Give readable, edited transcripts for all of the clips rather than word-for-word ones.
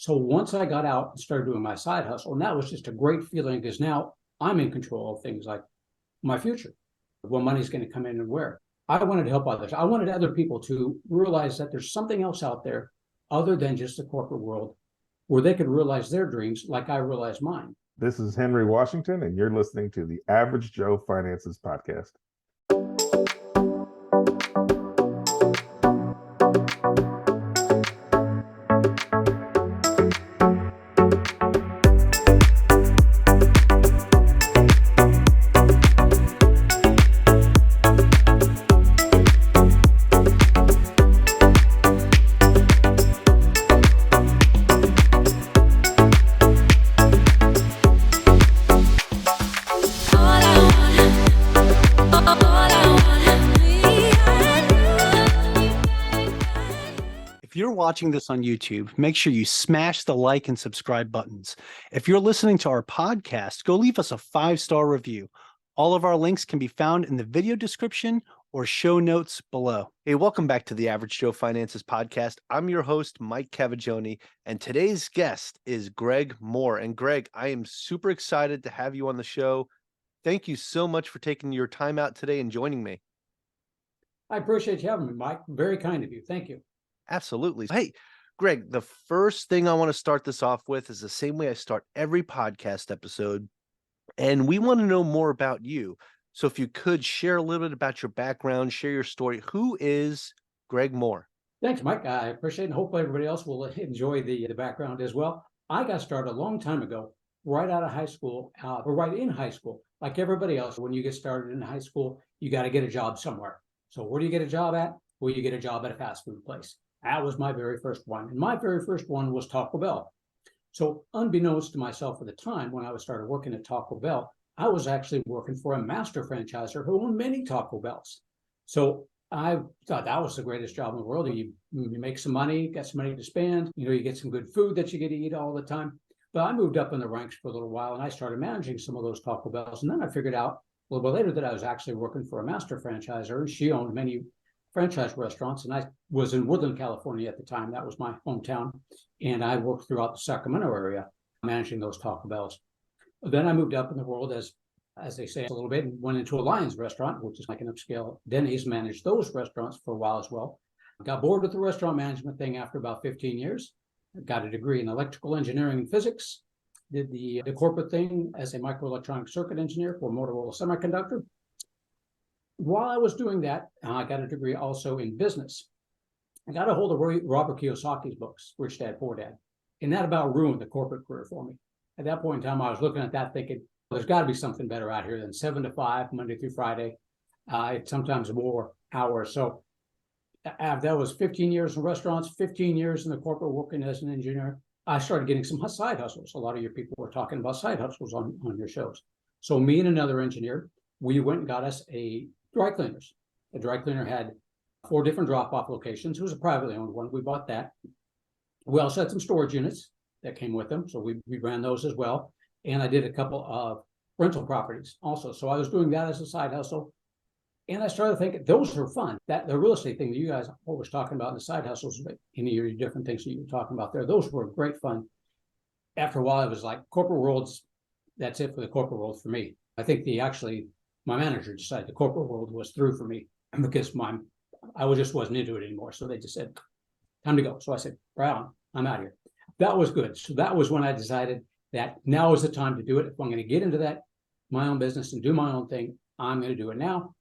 So once I got out and started doing my side hustle, and that was just a great feeling because now I'm in control of things like my future, what money's going to come in and where. I wanted to help others. I wanted other people to realize that there's something else out there other than just the corporate world where they could realize their dreams like I realized mine. This is Henry Washington, and you're listening to the Average Joe Finances Podcast. Watching this on YouTube, make sure you smash the like and subscribe buttons. If you're listening to our podcast, go leave us a 5-star review. All of our links can be found in the video description or show notes below. Hey, welcome back to the Average Joe Finances Podcast. I'm your host, Mike Cavagioni, and today's guest is Greg Mohr. And Greg, I am super excited to have you on the show. Thank you so much for taking your time out today and joining me. I appreciate you having me, Mike. Very kind of you. Thank you. Absolutely. Hey, Greg, the first thing I want to start this off with is the same way I start every podcast episode. And we want to know more about you. So if you could share a little bit about your background, share your story. Who is Greg Mohr? Thanks, Mike. I appreciate it. And hopefully everybody else will enjoy the background as well. I got started a long time ago, right out of high school, or right in high school. Like everybody else, when you get started in high school, you got to get a job somewhere. So where do you get a job at? Well, you get a job at a fast food place. That was my very first one. And my very first one was Taco Bell. So unbeknownst to myself at the time, when I started working at Taco Bell, I was actually working for a master franchisor who owned many Taco Bells. So I thought that was the greatest job in the world. You make some money, get some money to spend, you get some good food that you get to eat all the time. But I moved up in the ranks for a little while and I started managing some of those Taco Bells. And then I figured out a little bit later that I was actually working for a master franchisor and she owned many franchise restaurants, and I was in Woodland, California at the time. That was my hometown, and I worked throughout the Sacramento area managing those Taco Bells. Then I moved up in the world, as they say, a little bit, and went into a Lions restaurant, which is like an upscale Denny's, managed those restaurants for a while as well. Got bored with the restaurant management thing after about 15 years. Got a degree in electrical engineering and physics. Did the corporate thing as a microelectronic circuit engineer for Motorola Semiconductor. While I was doing that, I got a degree also in business. I got a hold of Robert Kiyosaki's books, Rich Dad, Poor Dad, and that about ruined the corporate career for me. At that point in time, I was looking at that thinking, well, there's got to be something better out here than 7 to 5, Monday through Friday, sometimes more hours. So that was 15 years in restaurants, 15 years in the corporate working as an engineer. I started getting some side hustles. A lot of your people were talking about side hustles on your shows. So me and another engineer, we went and got us a dry cleaners. The dry cleaner had 4 different drop-off locations. It was a privately owned one. We bought that. We also had some storage units that came with them, so we ran those as well. And I did a couple of rental properties also. So I was doing that as a side hustle. And I started thinking, those are fun. That the real estate thing that you guys always talking about in the side hustles, any of your different things that you were talking about there, those were great fun. After a while, it was like corporate worlds. That's it for the corporate world for me. I think my manager decided the corporate world was through for me because I just wasn't into it anymore. So they just said, time to go. So I said, right on, I'm out of here. That was good. So that was when I decided that now is the time to do it. If I'm going to get into that, my own business and do my own thing, I'm going to do it now.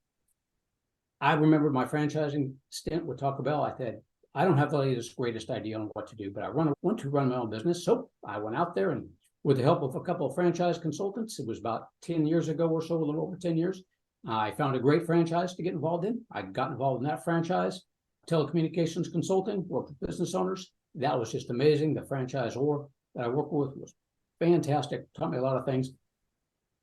I remember my franchising stint with Taco Bell. I said, I don't have the latest, greatest idea on what to do, but I want to run my own business. So I went out there and with the help of a couple of franchise consultants, it was about 10 years ago or so, a little over 10 years, I found a great franchise to get involved in. I got involved in that franchise, telecommunications consulting, worked with business owners. That was just amazing. The franchisor that I worked with was fantastic, taught me a lot of things.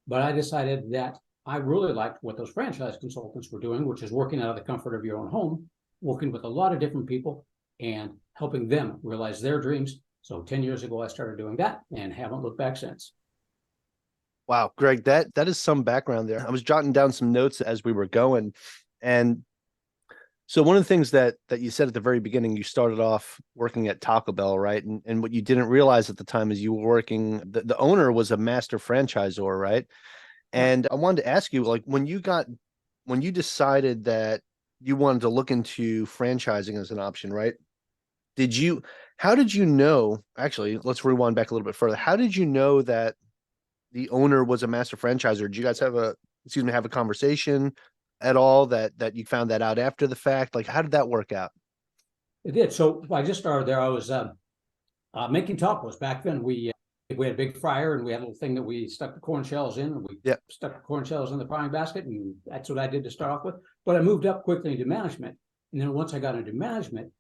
But I decided that I really liked what those franchise consultants were doing, which is working out of the comfort of your own home, working with a lot of different people and helping them realize their dreams. So 10 years ago, I started doing that and haven't looked back since. Wow, Greg, that is some background there. I was jotting down some notes as we were going. And So one of the things that you said at the very beginning, you started off working at Taco Bell, right? And what you didn't realize at the time is you were working, the owner was a master franchisor, right? Yeah. And I wanted to ask you, like, when you decided that you wanted to look into franchising as an option, right? How did you know, actually, let's rewind back a little bit further. How did you know that the owner was a master franchisor? Did you guys have a conversation at all that you found that out after the fact? Like, how did that work out? It did. So I just started there. I was making tacos. Back then, we had a big fryer and we had a little thing that we stuck the corn shells in, and we Yep. stuck the corn shells in the frying basket, and that's what I did to start off with. But I moved up quickly into management. And then once I got into management,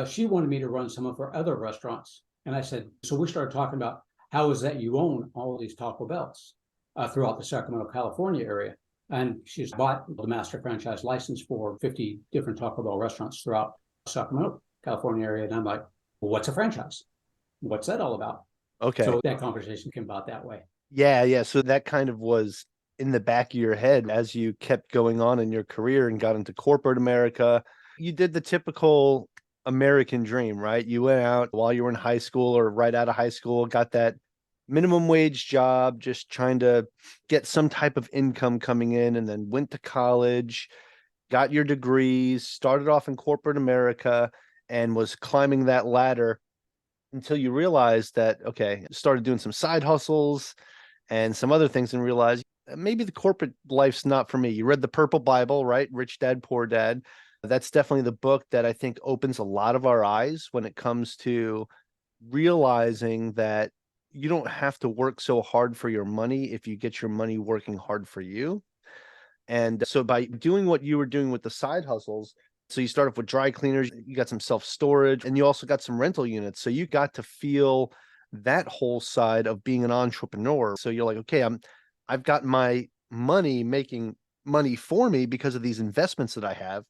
she wanted me to run some of her other restaurants. And I said, so we started talking about how is that you own all of these Taco Bells throughout the Sacramento, California area. And she's bought the master franchise license for 50 different Taco Bell restaurants throughout Sacramento, California area. And I'm like, well, what's a franchise? What's that all about? Okay. So that conversation came about that way. Yeah. So that kind of was in the back of your head as you kept going on in your career and got into corporate America. You did the typical American dream, right? You went out while you were in high school or right out of high school, got that minimum wage job, just trying to get some type of income coming in, and then went to college, got your degrees, started off in corporate America, and was climbing that ladder until you realized that, okay, started doing some side hustles and some other things and realized maybe the corporate life's not for me. You read the Purple Bible, right? Rich Dad, Poor Dad. That's definitely the book that I think opens a lot of our eyes when it comes to realizing that you don't have to work so hard for your money if you get your money working hard for you. And so by doing what you were doing with the side hustles, so you start off with dry cleaners, you got some self-storage, and you also got some rental units. So you got to feel that whole side of being an entrepreneur. So you're like, okay, I've got my money making money for me because of these investments that I have.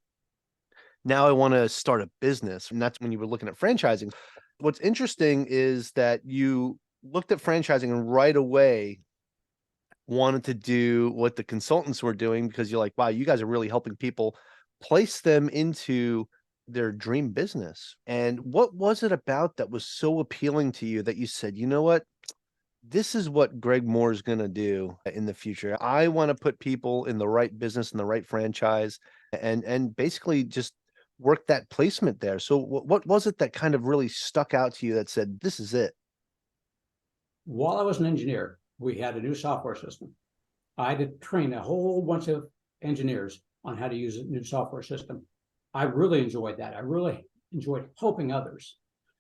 Now I want to start a business. And that's when you were looking at franchising. What's interesting is that you looked at franchising and right away wanted to do what the consultants were doing because you're like, wow, you guys are really helping people place them into their dream business. And what was it about that was so appealing to you that you said, you know what? This is what Greg Mohr is going to do in the future. I want to put people in the right business and the right franchise and basically just work that placement there. So what was it that kind of really stuck out to you that said, this is it? While I was an engineer, we had a new software system. I had to train a whole bunch of engineers on how to use a new software system. I really enjoyed that. I really enjoyed helping others.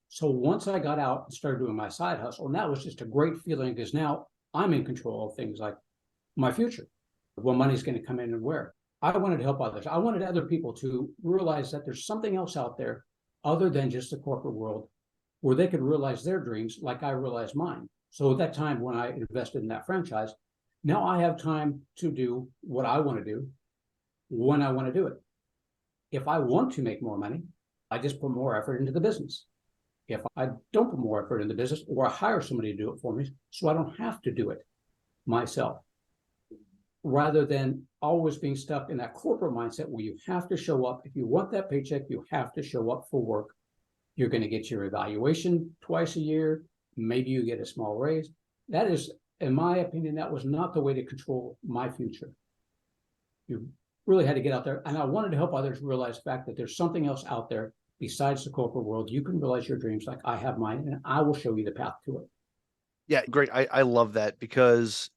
So once I got out and started doing my side hustle, and that was just a great feeling because now I'm in control of things like my future, what money's going to come in and where. I wanted to help others. I wanted other people to realize that there's something else out there other than just the corporate world where they could realize their dreams like I realized mine. So at that time when I invested in that franchise, now I have time to do what I want to do when I want to do it. If I want to make more money, I just put more effort into the business. If I don't put more effort in the business, or I hire somebody to do it for me, so I don't have to do it myself, rather than always being stuck in that corporate mindset where you have to show up. If you want that paycheck, you have to show up for work. You're going to get your evaluation twice a year. Maybe you get a small raise. That is, in my opinion, that was not the way to control my future. You really had to get out there. And I wanted to help others realize the fact that there's something else out there besides the corporate world. You can realize your dreams like I have mine, and I will show you the path to it. Yeah, great. I love that because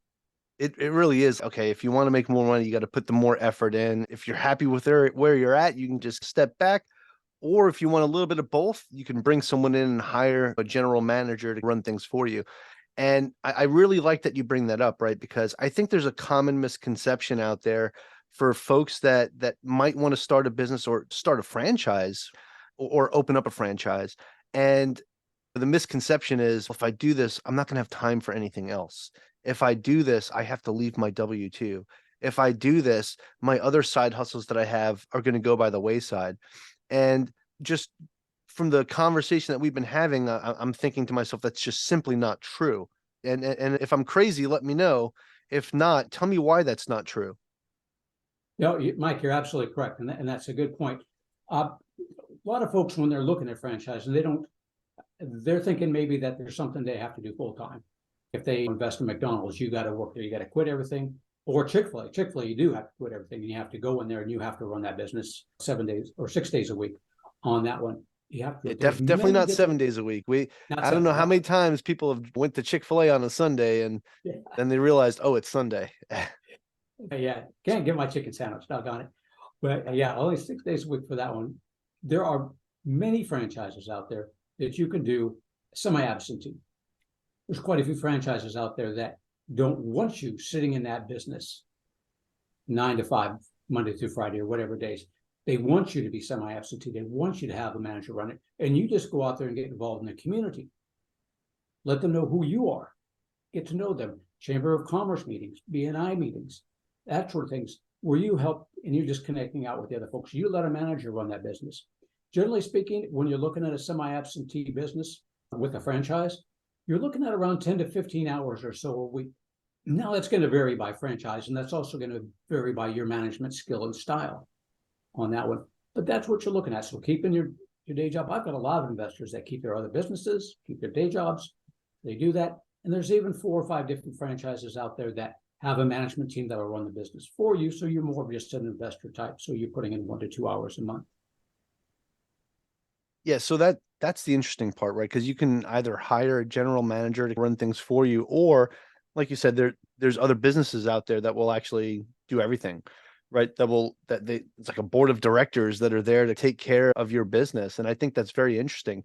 it really is. Okay, if you want to make more money, you got to put the more effort in. If you're happy with where you're at, you can just step back. Or if you want a little bit of both, you can bring someone in and hire a general manager to run things for you. And I really like that you bring that up, right? Because I think there's a common misconception out there for folks that might want to start a business or start a franchise or open up a franchise. And the misconception is, if I do this, I'm not going to have time for anything else. If I do this, I have to leave my W-2. If I do this, my other side hustles that I have are going to go by the wayside. And just from the conversation that we've been having, I'm thinking to myself, that's just simply not true. And if I'm crazy, let me know. If not, tell me why that's not true. No, Mike, you're absolutely correct. And that's a good point. A lot of folks, when they're looking at franchising, they're thinking maybe that there's something they have to do full time. If they invest in McDonald's, you got to work there, you got to quit everything. Or Chick-fil-A, you do have to quit everything and you have to go in there and you have to run that business 7 days or 6 days a week on that one. You have to. Yeah, definitely not 7 days a week. I don't know how many times people have went to Chick-fil-A on a Sunday and then they realized, oh, it's Sunday. Yeah, can't get my chicken sandwich, doggone it. But yeah, only 6 days a week for that one. There are many franchises out there that you can do semi-absentee. There's quite a few franchises out there that don't want you sitting in that business 9 to 5, Monday through Friday or whatever days. They want you to be semi-absentee. They want you to have a manager run it. And you just go out there and get involved in the community. Let them know who you are. Get to know them. Chamber of Commerce meetings, BNI meetings, that sort of things, where you help and you're just connecting out with the other folks. You let a manager run that business. Generally speaking, when you're looking at a semi-absentee business with a franchise, you're looking at around 10 to 15 hours or so a week. Now, that's going to vary by franchise, and that's also going to vary by your management skill and style on that one. But that's what you're looking at. So keeping your day job. I've got a lot of investors that keep their other businesses, keep their day jobs. They do that. And there's even 4 or 5 different franchises out there that have a management team that will run the business for you. So you're more of just an investor type. So you're putting in 1 to 2 hours a month. Yeah, so that's the interesting part, right? Because you can either hire a general manager to run things for you, or like you said, there's other businesses out there that will actually do everything, right? It's like a board of directors that are there to take care of your business. And I think that's very interesting.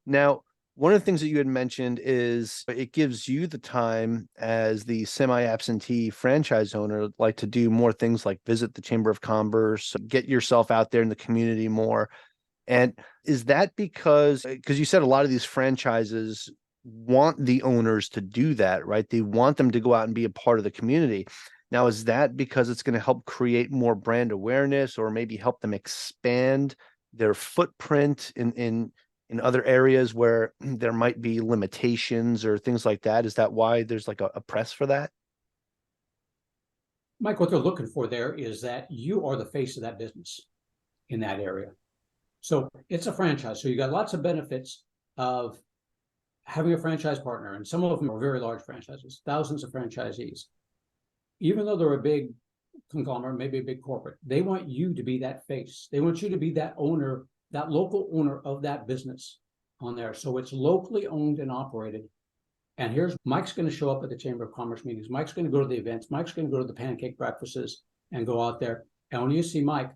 Now, one of the things that you had mentioned is it gives you the time as the semi-absentee franchise owner, like to do more things like visit the Chamber of Commerce, get yourself out there in the community more. And is that because you said a lot of these franchises want the owners to do that, right? They want them to go out and be a part of the community. Now, is that because it's going to help create more brand awareness or maybe help them expand their footprint in other areas where there might be limitations or things like that? Is that why there's like a press for that? Mike, what they're looking for there is that you are the face of that business in that area. So it's a franchise. So you got lots of benefits of having a franchise partner, and some of them are very large franchises, thousands of franchisees. Even though they're a big conglomerate, maybe a big corporate, they want you to be that face. They want you to be that owner, that local owner of that business on there. So it's locally owned and operated. And here's Mike's going to show up at the Chamber of Commerce meetings. Mike's going to go to the events. Mike's going to go to the pancake breakfasts and go out there. And when you see Mike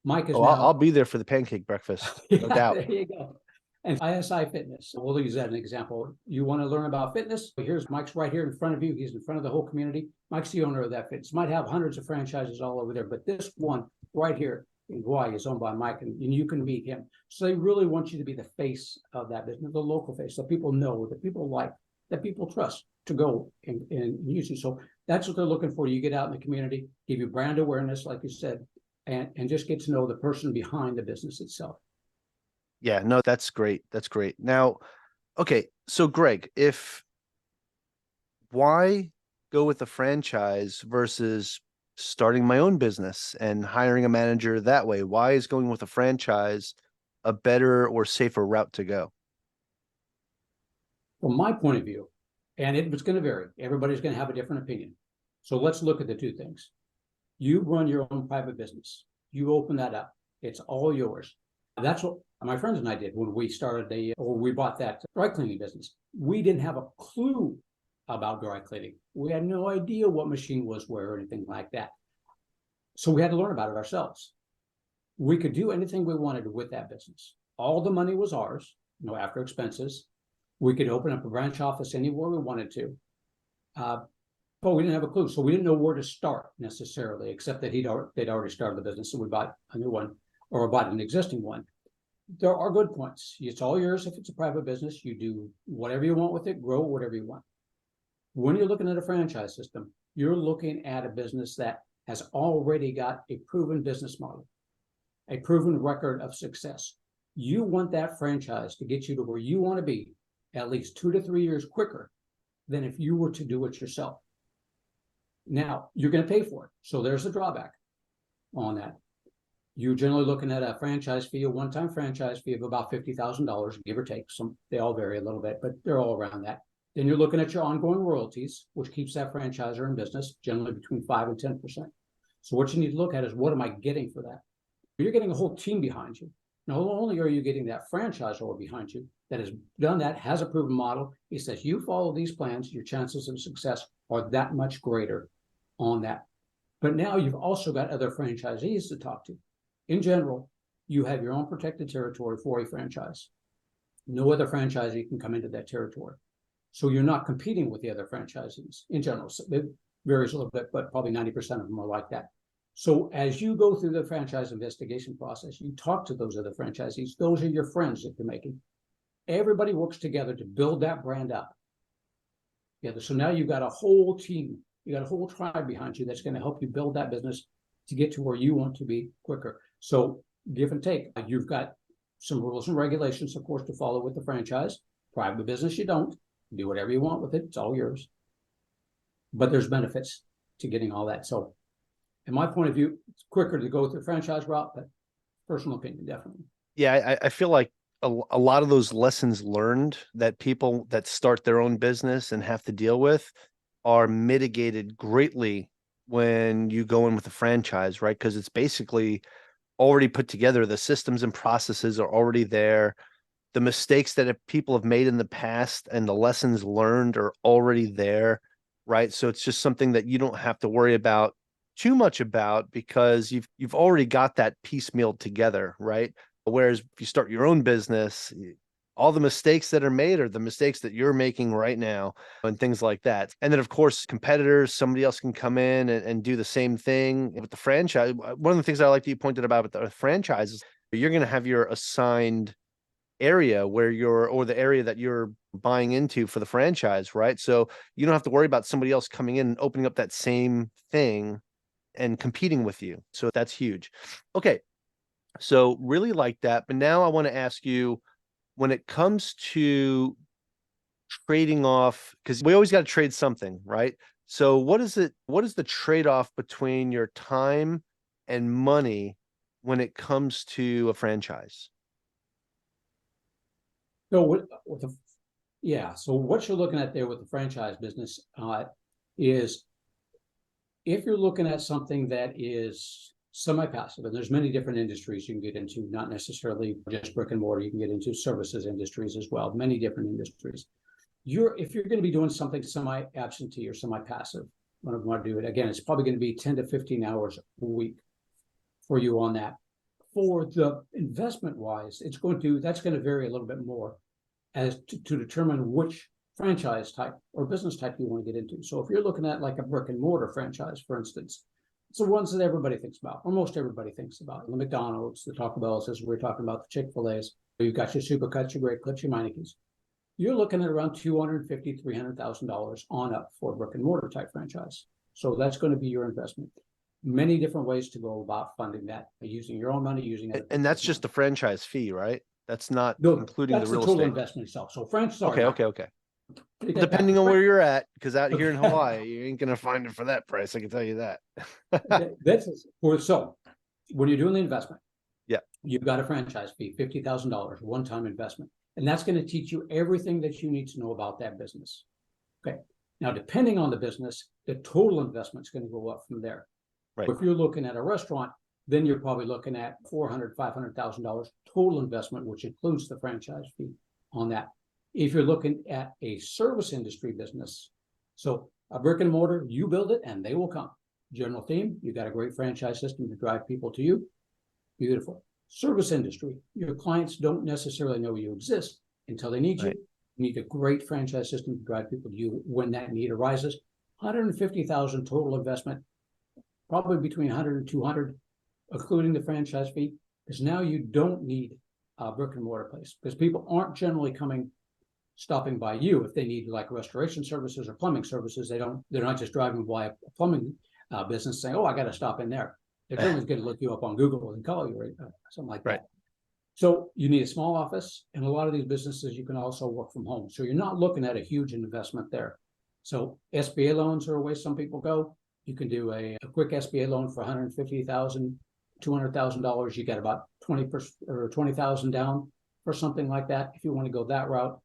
is now. I'll be there for the pancake breakfast, no doubt. There you go. And ISI Fitness, we'll use that as an example. You want to learn about fitness? Here's Mike's right here in front of you. He's in front of the whole community. Mike's the owner of that fitness. Might have hundreds of franchises all over there, but this one right here in Hawaii is owned by Mike, and you can meet him. So they really want you to be the face of that business, the local face, so people know, that people like, that people trust to go and use you. So that's what they're looking for. You get out in the community, give you brand awareness, like you said, and just get to know the person behind the business itself. Yeah, no, that's great. That's great. Now, okay, so Greg, why go with a franchise versus starting my own business and hiring a manager that way? Why is going with a franchise a better or safer route to go? From my point of view, and it's going to vary, everybody's going to have a different opinion. So let's look at the two things. You run your own private business. You open that up. It's all yours. That's what my friends and I did when we we bought that dry cleaning business. We didn't have a clue about dry cleaning. We had no idea what machine was where or anything like that. So we had to learn about it ourselves. We could do anything we wanted with that business. All the money was ours, after expenses. We could open up a branch office anywhere we wanted to. But we didn't have a clue. So we didn't know where to start necessarily, except that they'd already started the business. So we bought a new one, or bought an existing one. There are good points. It's all yours if it's a private business. You do whatever you want with it, grow whatever you want. When you're looking at a franchise system, you're looking at a business that has already got a proven business model, a proven record of success. You want that franchise to get you to where you want to be at least 2 to 3 years quicker than if you were to do it yourself. Now, you're going to pay for it. So there's a drawback on that. You're generally looking at a franchise fee, a one-time franchise fee of about $50,000, give or take. They all vary a little bit, but they're all around that. Then you're looking at your ongoing royalties, which keeps that franchisor in business, generally between 5 and 10%. So what you need to look at is, what am I getting for that? You're getting a whole team behind you. Not only are you getting that franchisor behind you that has done that, has a proven model, it says you follow these plans, your chances of success are that much greater on that. But now you've also got other franchisees to talk to. In general, you have your own protected territory for a franchise. No other franchisee can come into that territory. So you're not competing with the other franchisees in general. So it varies a little bit, but probably 90% of them are like that. So as you go through the franchise investigation process, you talk to those other franchisees. Those are your friends that you're making. Everybody works together to build that brand up. Yeah, so now you've got a whole team, you got a whole tribe behind you that's going to help you build that business to get to where you want to be quicker. So give and take. You've got some rules and regulations, of course, to follow with the franchise. Private business, you don't. Do whatever you want with it. It's all yours. But there's benefits to getting all that. So in my point of view, it's quicker to go through the franchise route, but personal opinion, definitely. Yeah, I feel like a lot of those lessons learned that people that start their own business and have to deal with are mitigated greatly when you go in with a franchise, right? Because it's basically already put together. The systems and processes are already there. The mistakes that people have made in the past and the lessons learned are already there, right? So it's just something that you don't have to worry about too much about, because you've already got that piecemeal together, right? Whereas if you start your own business, all the mistakes that are made are the mistakes that you're making right now and things like that. And then, of course, competitors, somebody else can come in and do the same thing with the franchise. One of the things I like that you pointed about with the franchise is you're going to have your assigned area where or the area that you're buying into for the franchise, right? So you don't have to worry about somebody else coming in and opening up that same thing and competing with you. So that's huge. Okay. So really like that. But now I want to ask you, when it comes to trading off, because we always got to trade something, right? So what is the trade-off between your time and money when it comes to a franchise? So so what you're looking at there with the franchise business is, if you're looking at something that is semi-passive, and there's many different industries you can get into, not necessarily just brick and mortar, you can get into services industries as well, many different industries. If you're going to be doing something semi-absentee or semi-passive, when I want to do it, again, it's probably going to be 10 to 15 hours a week for you on that. For the investment wise, that's going to vary a little bit more as to determine which franchise type or business type you want to get into. So if you're looking at like a brick and mortar franchise, for instance, it's the ones that everybody thinks about, or most everybody thinks about. The McDonald's, the Taco Bells, as we're talking about, the Chick-fil-A's. You've got your Supercuts, your Great Clips, your Meinekes. You're looking at around $250,000, $300,000 on up for a brick and mortar type franchise. So that's going to be your investment. Many different ways to go about funding that, using your own money, using it. And that's just the franchise fee, right? That's not including the real total estate investment itself. So franchise. Okay. Depending on where you're at, because out here in Hawaii, you ain't gonna find it for that price. I can tell you that. So when you're doing the investment, yeah, you've got a franchise fee, $50,000, one-time investment, and that's going to teach you everything that you need to know about that business. Okay. Now, depending on the business, the total investment is going to go up from there. Right. If you're looking at a restaurant, then you're probably looking at $400,000, $500,000 total investment, which includes the franchise fee on that. If you're looking at a service industry business, so a brick and mortar, you build it and they will come. General theme, you got a great franchise system to drive people to you. Beautiful. Service industry, your clients don't necessarily know you exist until they need you. Right. You need a great franchise system to drive people to you when that need arises. $150,000 total investment, probably between 100 and 200, including the franchise fee, because now you don't need a brick and mortar place, because people aren't generally stopping by you if they need like restoration services or plumbing services. They're not just driving by a plumbing business saying, oh, I got to stop in there. They're generally going to look you up on Google and call you, or something like that. So you need a small office, and a lot of these businesses you can also work from home. So you're not looking at a huge investment there. So SBA loans are a way some people go. You can do a quick SBA loan for $150,000. $200,000, you get about 20% or 20,000 down for something like that. If you want to go that route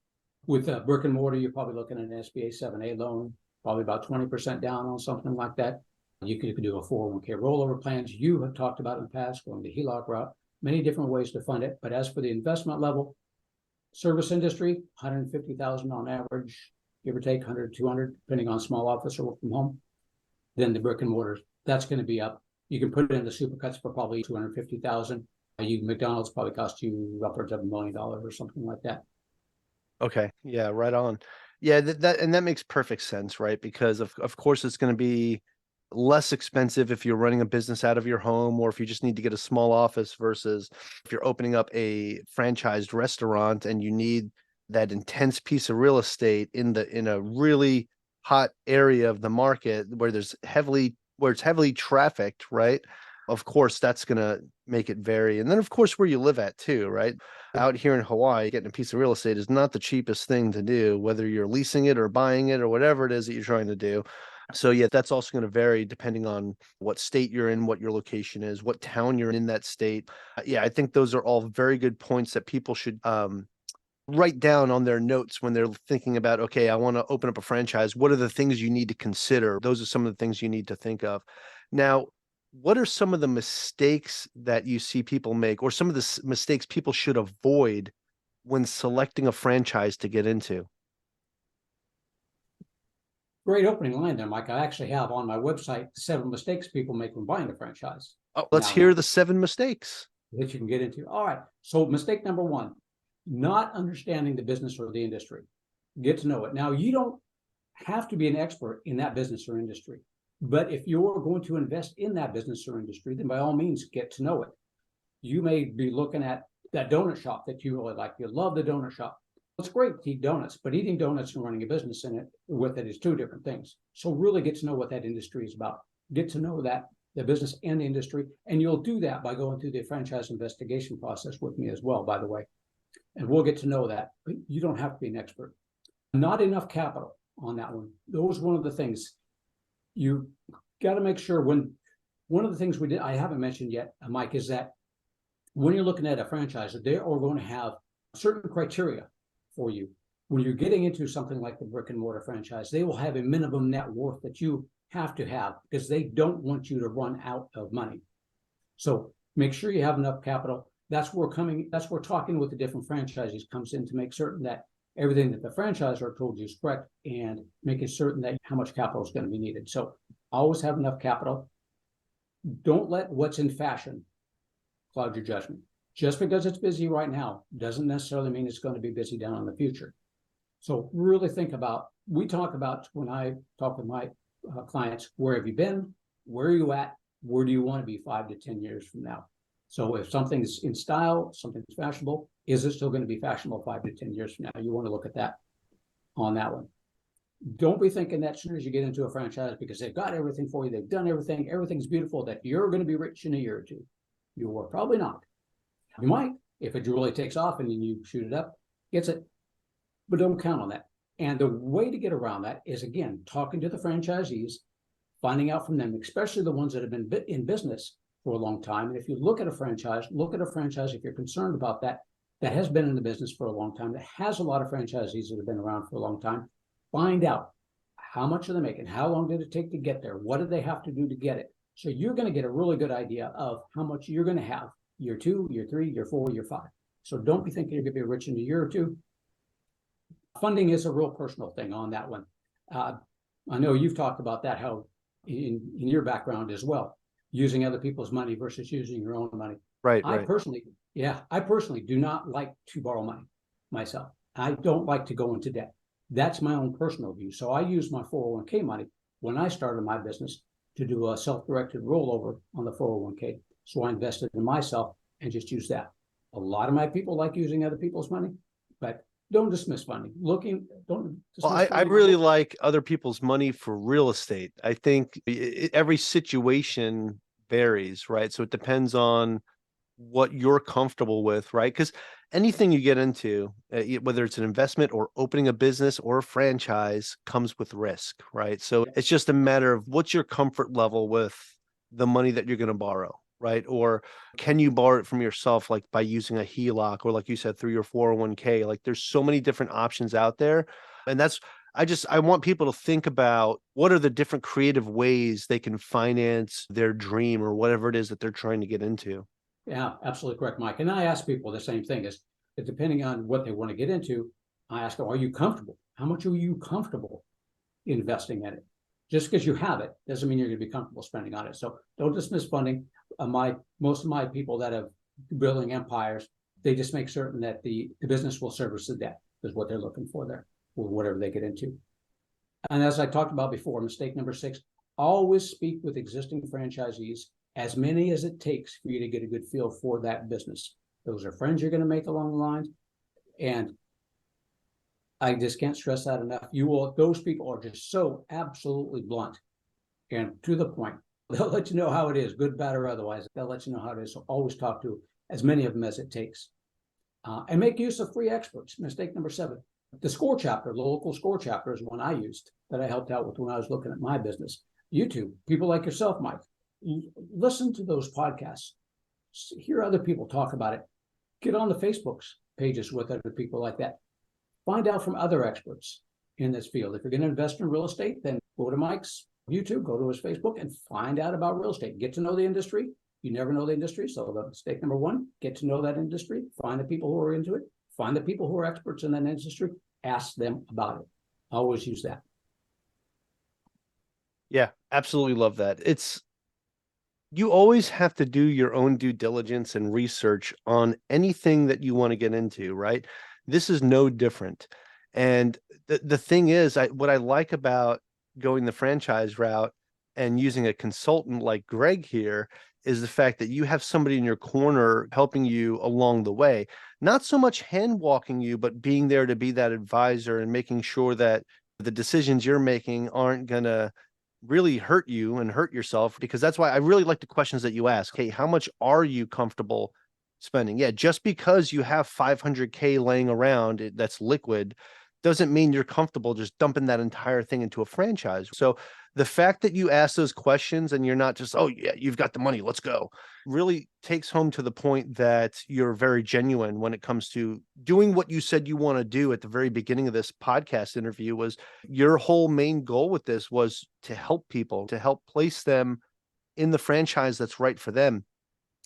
with brick and mortar, you're probably looking at an SBA 7A loan, probably about 20% down on something like that. You could do a 401k rollover plans. You have talked about in the past going the HELOC route, many different ways to fund it. But as for the investment level, service industry, 150,000 on average, give or take 100, 200, depending on small office or work from home. Then the brick and mortar, that's going to be up. You can put it in the supercuts for probably 250,000. McDonald's probably cost you upwards of $1 million or something like that. Okay. Yeah, right on. Yeah, that makes perfect sense, right? Because of course it's going to be less expensive if you're running a business out of your home, or if you just need to get a small office, versus if you're opening up a franchised restaurant and you need that intense piece of real estate in a really hot area of the market where it's heavily trafficked, right? Of course, that's going to make it vary. And then of course, where you live at too, right? Out here in Hawaii, getting a piece of real estate is not the cheapest thing to do, whether you're leasing it or buying it or whatever it is that you're trying to do. So yeah, that's also going to vary depending on what state you're in, what your location is, what town you're in that state. Yeah, I think those are all very good points that people should write down on their notes when they're thinking about, okay, I want to open up a franchise. What are the things you need to consider? Those are some of the things you need to think of. Now, what are some of the mistakes that you see people make, or some of the mistakes people should avoid when selecting a franchise to get into? Great opening line there, Mike. I actually have on my website 7 mistakes people make when buying a franchise. Oh, let's hear the 7 mistakes that you can get into. All right. So mistake number 1, not understanding the business or the industry. Get to know it. Now, you don't have to be an expert in that business or industry, but if you're going to invest in that business or industry, then by all means, get to know it. You may be looking at that donut shop that you really like. You love the donut shop. It's great to eat donuts, but eating donuts and running a business in it with it is 2 different things. So really get to know what that industry is about. Get to know that the business and the industry, and you'll do that by going through the franchise investigation process with me as well, by the way. And we'll get to know that. But you don't have to be an expert. Not enough capital on that one. Those one of the things you got to make sure. When one of the things I haven't mentioned yet, Mike, is that when you're looking at a franchise, they are going to have certain criteria for you. When you're getting into something like the brick and mortar franchise, they will have a minimum net worth that you have to have, because they don't want you to run out of money. So make sure you have enough capital. That's where talking with the different franchisees comes in, to make certain that everything that the franchisor told you is correct, and making certain that how much capital is going to be needed. So always have enough capital. Don't let what's in fashion cloud your judgment. Just because it's busy right now doesn't necessarily mean it's going to be busy down in the future. So really think about, we talk about, when I talk with my clients, where have you been? Where are you at? Where do you want to be 5 to 10 years from now? So if something's in style, something's fashionable, is it still going to be fashionable 5 to 10 years from now? You want to look at that on that one. Don't be thinking that as soon as you get into a franchise, because they've got everything for you, they've done everything, everything's beautiful, that you're going to be rich in a year or 2. You are probably not. You might, if it really takes off and you shoot it up, gets it, but don't count on that. And the way to get around that is, again, talking to the franchisees, finding out from them, especially the ones that have been in business for a long time. And if you look at a franchise if you're concerned about that has been in the business for a long time, that has a lot of franchisees that have been around for a long time. Find out how much are they making, how long did it take to get there, what did they have to do to get it. So you're going to get a really good idea of how much you're going to have year 2, year 3, year 4, year 5. So don't be thinking you're going to be rich in a year or 2. Funding is a real personal thing on that one. I know you've talked about that, how in your background as well, using other people's money versus using your own money. Right. I personally do not like to borrow money myself. I don't like to go into debt. That's my own personal view. So I use my 401k money when I started my business to do a self-directed rollover on the 401k. So I invested in myself and just use that. A lot of my people like using other people's money, but don't dismiss funding. I really like other people's money for real estate. I think every situation varies, right? So it depends on what you're comfortable with, right? Because anything you get into, whether it's an investment or opening a business or a franchise, comes with risk, right? So it's just a matter of what's your comfort level with the money that you're going to borrow, right? Or can you borrow it from yourself, like by using a HELOC, or like you said, through your 401k? Like there's so many different options out there. And I want people to think about what are the different creative ways they can finance their dream or whatever it is that they're trying to get into. Yeah, absolutely correct, Mike. And I ask people the same thing is that depending on what they want to get into, I ask them, are you comfortable? How much are you comfortable investing in it? Just because you have it doesn't mean you're going to be comfortable spending on it. So don't dismiss funding. Most of my people that have building empires, they just make certain that the business will service the debt is what they're looking for there, or whatever they get into. And as I talked about before, mistake number 6, always speak with existing franchisees, as many as it takes for you to get a good feel for that business. Those are friends you're going to make along the lines. And I just can't stress that enough. Those people are just so absolutely blunt and to the point. They'll let you know how it is, good, bad, or otherwise. They'll let you know how it is. So always talk to as many of them as it takes. And make use of free experts. Mistake number 7. The score chapter, the local score chapter is one I used that I helped out with when I was looking at my business. YouTube, people like yourself, Mike, listen to those podcasts. Hear other people talk about it. Get on the Facebook pages with other people like that. Find out from other experts in this field. If you're going to invest in real estate, then go to Mike's YouTube, go to his Facebook, and find out about real estate. Get to know the industry. You never know the industry. So the mistake number 1, get to know that industry. Find the people who are into it. Find the people who are experts in that industry. Ask them about it. Always use that. Yeah, absolutely love that. You always have to do your own due diligence and research on anything that you want to get into, right? This is no different. And the thing is, what I like about going the franchise route and using a consultant like Greg here is the fact that you have somebody in your corner helping you along the way. Not so much hand walking you, but being there to be that advisor and making sure that the decisions you're making aren't going to really hurt you and hurt yourself, because that's why I really like the questions that you ask. Hey, how much are you comfortable spending? Yeah, just because you have 500K laying around that's liquid doesn't mean you're comfortable just dumping that entire thing into a franchise. So the fact that you ask those questions and you're not just, oh yeah, you've got the money, let's go, really takes home to the point that you're very genuine when it comes to doing what you said you want to do at the very beginning of this podcast interview. Was your whole main goal with this was to help people, to help place them in the franchise that's right for them.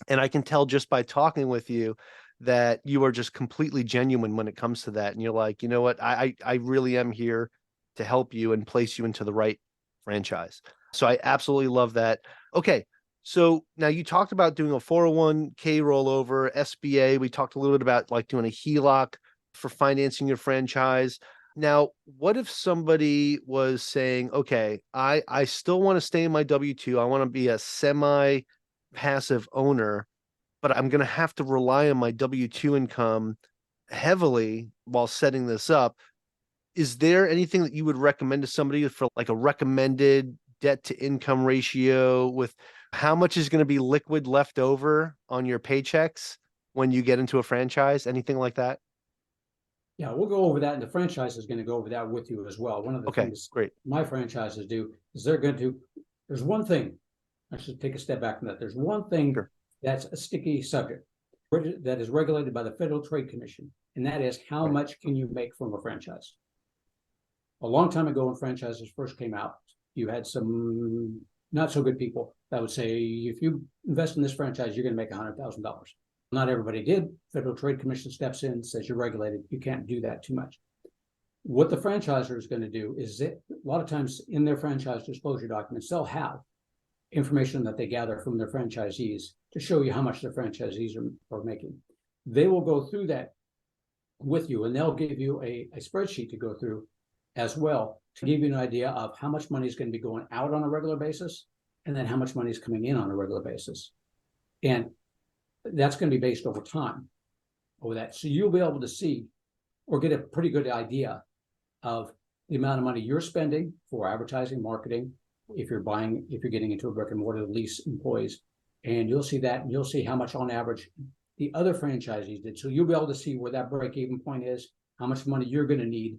And I can tell just by talking with you that you are just completely genuine when it comes to that. And you're like, you know what, I really am here to help you and place you into the right franchise. So I absolutely love that. Okay. So now you talked about doing a 401k rollover, SBA. We talked a little bit about like doing a HELOC for financing your franchise. Now, what if somebody was saying, okay, I still want to stay in my W-2. I want to be a semi-passive owner, but I'm going to have to rely on my W-2 income heavily while setting this up. Is there anything that you would recommend to somebody for like a recommended debt to income ratio with how much is going to be liquid left over on your paychecks when you get into a franchise? Anything like that? Yeah, we'll go over that, and the franchise is going to go over that with you as well. One of the things great. my franchises do is there's one thing, I should take a step back from that. There's one thing that's a sticky subject that is regulated by the Federal Trade Commission, and that is how much can you make from a franchise? A long time ago when franchises first came out, you had some not so good people that would say, if you invest in this franchise, you're going to make $100,000. Not everybody did. Federal Trade Commission steps in, says you're regulated. You can't do that too much. What the franchisor is going to do is a lot of times in their franchise disclosure documents, they'll have information that they gather from their franchisees to show you how much their franchisees are making. They will go through that with you, and they'll give you a spreadsheet to go through as well to give you an idea of how much money is going to be going out on a regular basis and then how much money is coming in on a regular basis. And that's going to be based over time over that. So you'll be able to see or get a pretty good idea of the amount of money you're spending for advertising, marketing, if you're getting into a brick and mortar lease employees, and you'll see that, and you'll see how much on average the other franchisees did. So you'll be able to see where that break-even point is, how much money you're going to need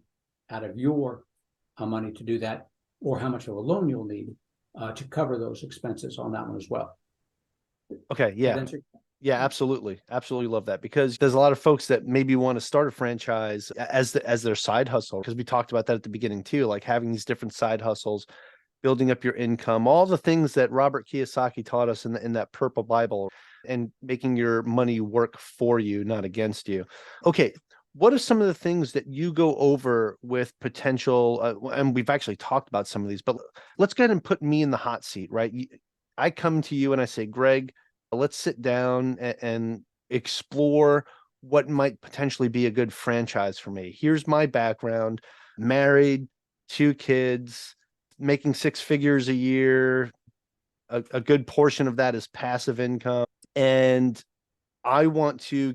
out of your money to do that, or how much of a loan you'll need to cover those expenses on that one as well. Okay. Yeah. That answer- Yeah, absolutely. Absolutely love that, because there's a lot of folks that maybe want to start a franchise as their side hustle, because we talked about that at the beginning too, like having these different side hustles, building up your income, all the things that Robert Kiyosaki taught us in that purple Bible, and making your money work for you, not against you. Okay. What are some of the things that you go over with potential, and we've actually talked about some of these, but let's go ahead and put me in the hot seat, right? I come to you and I say, Greg, let's sit down and explore what might potentially be a good franchise for me. Here's my background: married, 2 kids, making 6 figures a year. A good portion of that is passive income. And I want to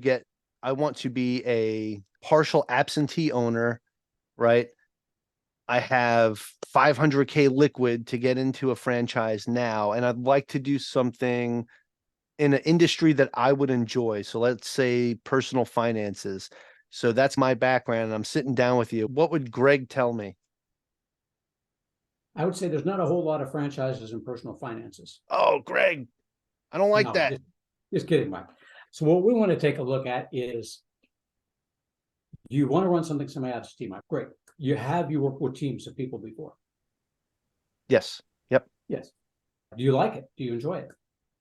be a partial absentee owner, right? I have 500K liquid to get into a franchise now, and I'd like to do something in an industry that I would enjoy. So let's say personal finances. So that's my background. I'm sitting down with you. What would Greg tell me? I would say there's not a whole lot of franchises in personal finances. Oh, Greg, I don't like No, that. just kidding, Mike. So what we want to take a look at is, you want to run something semi-absentee, Mike? Great. You worked with teams of people before. Yes. Yep. Yes. Do you like it? Do you enjoy it?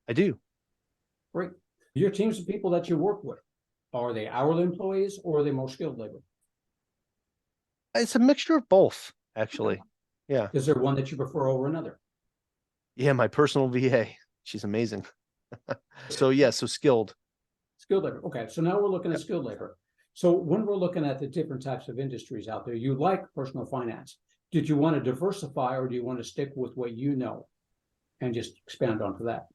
I do. Great. Your teams of people that you work with, are they hourly employees or are they more skilled labor? It's a mixture of both, actually. Yeah. Is there one that you prefer over another? Yeah. My personal VA. She's amazing. So yeah, so skilled. Skilled labor. Okay. So now we're looking at skilled labor. So when we're looking at the different types of industries out there, you like personal finance. Did you want to diversify, or do you want to stick with what you know and just expand onto that?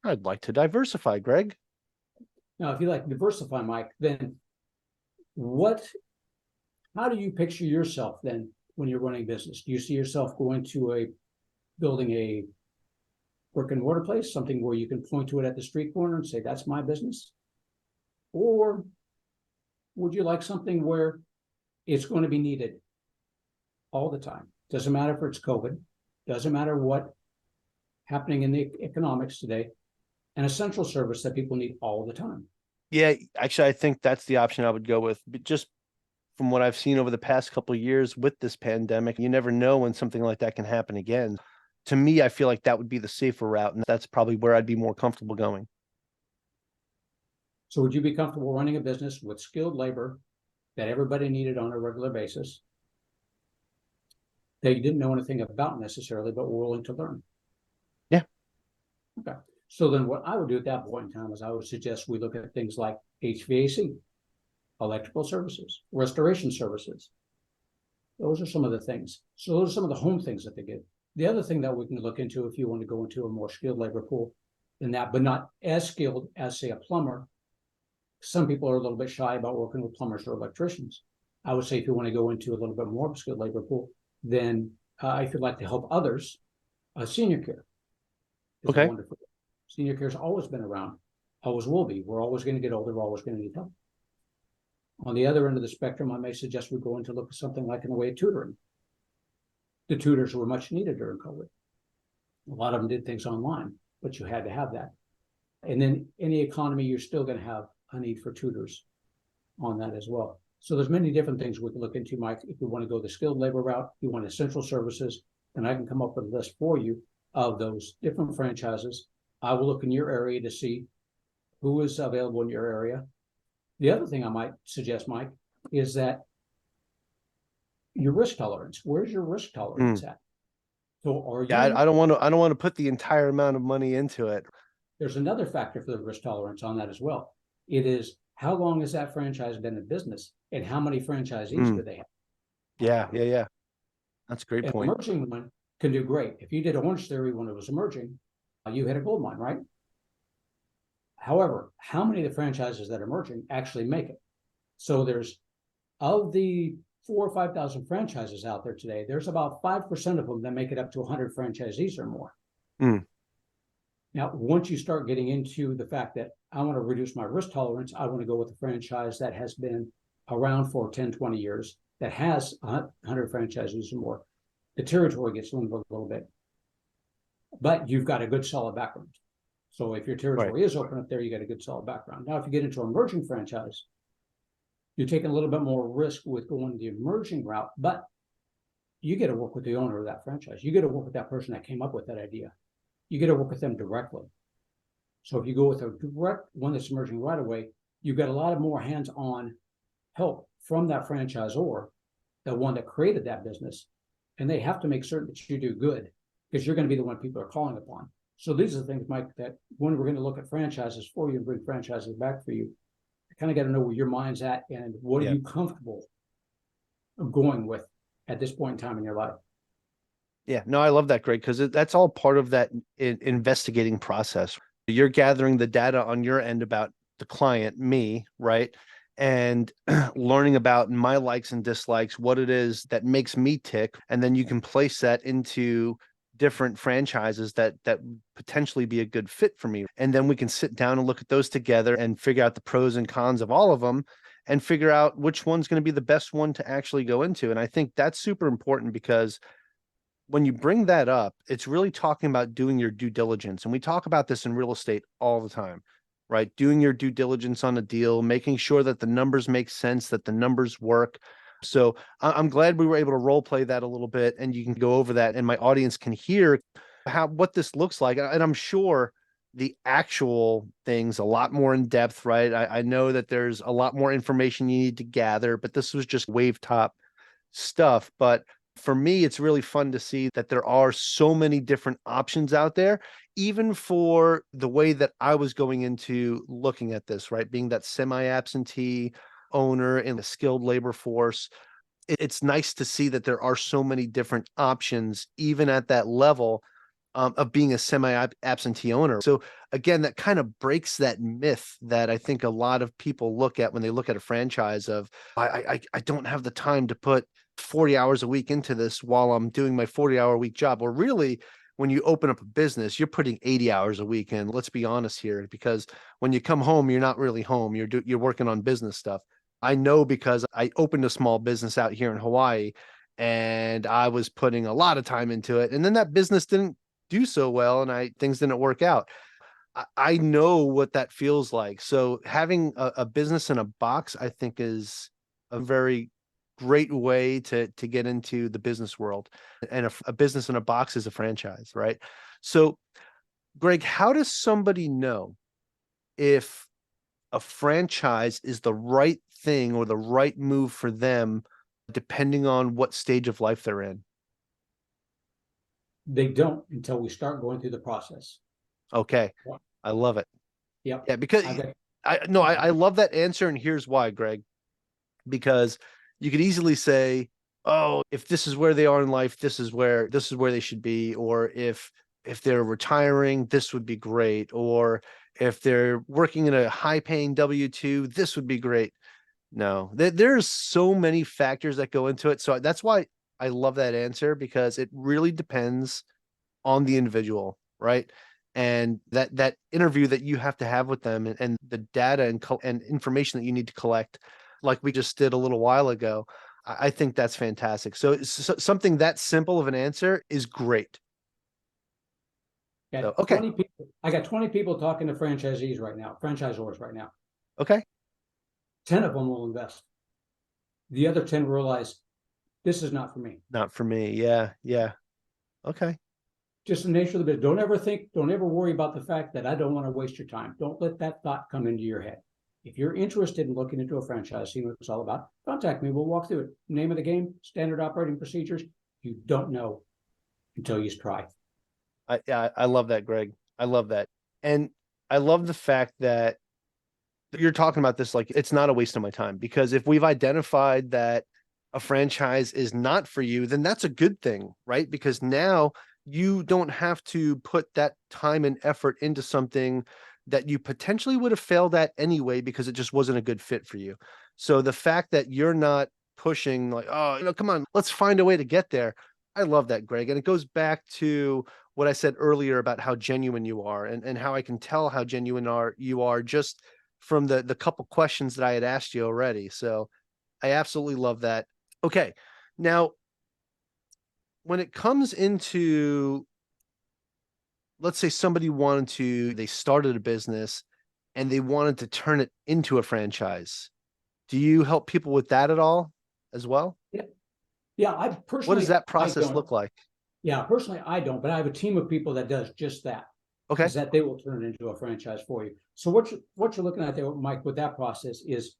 I'd like to diversify, Greg. Now, if you like to diversify, Mike, then how do you picture yourself then when you're running business? Do you see yourself going to building a brick and mortar place, something where you can point to it at the street corner and say, that's my business? Or would you like something where it's going to be needed all the time? Doesn't matter if it's COVID, doesn't matter what happening in the economics today, an essential service that people need all the time. Yeah, actually, I think that's the option I would go with. But just from what I've seen over the past couple of years with this pandemic, you never know when something like that can happen again. To me, I feel like that would be the safer route, and that's probably where I'd be more comfortable going. So would you be comfortable running a business with skilled labor that everybody needed on a regular basis, that you didn't know anything about necessarily, but were willing to learn? Yeah. Okay. So then what I would do at that point in time is I would suggest we look at things like HVAC, electrical services, restoration services. Those are some of the things. So those are some of the home things that they get. The other thing that we can look into, if you want to go into a more skilled labor pool than that, but not as skilled as, say, a plumber. Some people are a little bit shy about working with plumbers or electricians. I would say if you want to go into a little bit more skilled labor pool, then if you'd like to help others, senior care is Okay. wonderful. Senior care has always been around, always will be. We're always going to get older. We're always going to need help. On the other end of the spectrum, I may suggest we go into look at something like in the way of tutoring. The tutors were much needed during COVID. A lot of them did things online, but you had to have that. And then in the economy, you're still going to have a need for tutors on that as well. So there's many different things we can look into, Mike. If you want to go the skilled labor route, if you want essential services, and I can come up with a list for you of those different franchises. I will look in your area to see who is available in your area. The other thing I might suggest, Mike, is that your risk tolerance. Where's your risk tolerance at? So are you? I don't want to put the entire amount of money into it. There's another factor for the risk tolerance on that as well. It is, how long has that franchise been in business, and how many franchisees do they have? Yeah. That's a great An point. emerging one can do great. If you did Orange Theory when it was emerging, you hit a gold mine, right? However, how many of the franchises that are emerging actually make it? So there's, of the 4,000 or 5,000 franchises out there today, there's about 5% of them that make it up to 100 franchisees or more. Now, once you start getting into the fact that I want to reduce my risk tolerance, I want to go with a franchise that has been around for 10, 20 years, that has 100 franchisees or more, the territory gets limited a little bit. But you've got a good solid background. So if your territory is open up there, you got a good solid background. Now, if you get into emerging franchise, you're taking a little bit more risk with going the emerging route, but you get to work with the owner of that franchise. You get to work with that person that came up with that idea. You get to work with them directly. So if you go with a direct one that's emerging right away, you've got a lot of more hands-on help from that franchisor, the one that created that business, and they have to make certain that you do good because you're going to be the one people are calling upon. So these are the things, Mike, that when we're going to look at franchises for you and bring franchises back for you, you kind of got to know where your mind's at and what are you comfortable going with at this point in time in your life. Yeah, no, I love that, Greg, because that's all part of that investigating process. You're gathering the data on your end about the client, me, right? And learning about my likes and dislikes, what it is that makes me tick. And then you can place that into different franchises that potentially be a good fit for me. And then we can sit down and look at those together and figure out the pros and cons of all of them and figure out which one's going to be the best one to actually go into. And I think that's super important because when you bring that up, it's really talking about doing your due diligence. And we talk about this in real estate all the time, right? Doing your due diligence on a deal, making sure that the numbers make sense, that the numbers work. So I'm glad we were able to role play that a little bit and you can go over that and my audience can hear what this looks like. And I'm sure the actual things a lot more in depth, right? I know that there's a lot more information you need to gather, but this was just wave top stuff. But for me, it's really fun to see that there are so many different options out there, even for the way that I was going into looking at this, right? Being that semi-absentee owner in the skilled labor force, it's nice to see that there are so many different options, even at that level of being a semi-absentee owner. So again, that kind of breaks that myth that I think a lot of people look at when they look at a franchise of, I don't have the time to put 40 hours a week into this while I'm doing my 40-hour week job. Or really, when you open up a business, you're putting 80 hours a week in. Let's be honest here, because when you come home, you're not really home. You're working on business stuff. I know because I opened a small business out here in Hawaii and I was putting a lot of time into it. And then that business didn't do so well and things didn't work out. I know what that feels like. So having a business in a box, I think, is a very great way to get into the business world. And a business in a box is a franchise, right? So, Greg, how does somebody know if a franchise is the right thing or the right move for them, depending on what stage of life they're in? They don't until we start going through the process. Okay. Yeah. I love it. Yep. Yeah, because I love that answer. And here's why, Greg, because you could easily say, oh, if this is where they are in life, this is where they should be. Or if they're retiring, this would be great. Or if they're working in a high paying W-2, this would be great. No, there's so many factors that go into it. So that's why I love that answer, because it really depends on the individual, right? And that interview that you have to have with them and the data and information that you need to collect, like we just did a little while ago, I think that's fantastic. So something that simple of an answer is great. Got So, okay. 20 people. I got 20 people talking to franchisees right now, franchisors right now. Okay. 10 of them will invest. The other 10 realize this is not for me. Not for me. Yeah. Yeah. Okay. Just the nature of the business. Don't ever worry about the fact that I don't want to waste your time. Don't let that thought come into your head. If you're interested in looking into a franchise, seeing what it's all about, contact me. We'll walk through it. Name of the game, standard operating procedures. You don't know until you try. I love that, Greg. I love that. And I love the fact that you're talking about this like it's not a waste of my time, because if we've identified that a franchise is not for you, then that's a good thing, right? Because now you don't have to put that time and effort into something that you potentially would have failed at anyway because it just wasn't a good fit for you. So the fact that you're not pushing like, oh, come on, let's find a way to get there. I love that, Greg. And it goes back to what I said earlier about how genuine you are and how I can tell how genuine you are just from the couple questions that I had asked you already. So I absolutely love that. Okay. Now, when it comes into let's say somebody they started a business and they wanted to turn it into a franchise. Do you help people with that at all as well? Yeah, I What personally, does that I process don't. look like? Yeah, personally, I don't, but I have a team of people that does just that. Okay. Is that they will turn it into a franchise for you. So what you're looking at there, Mike, with that process is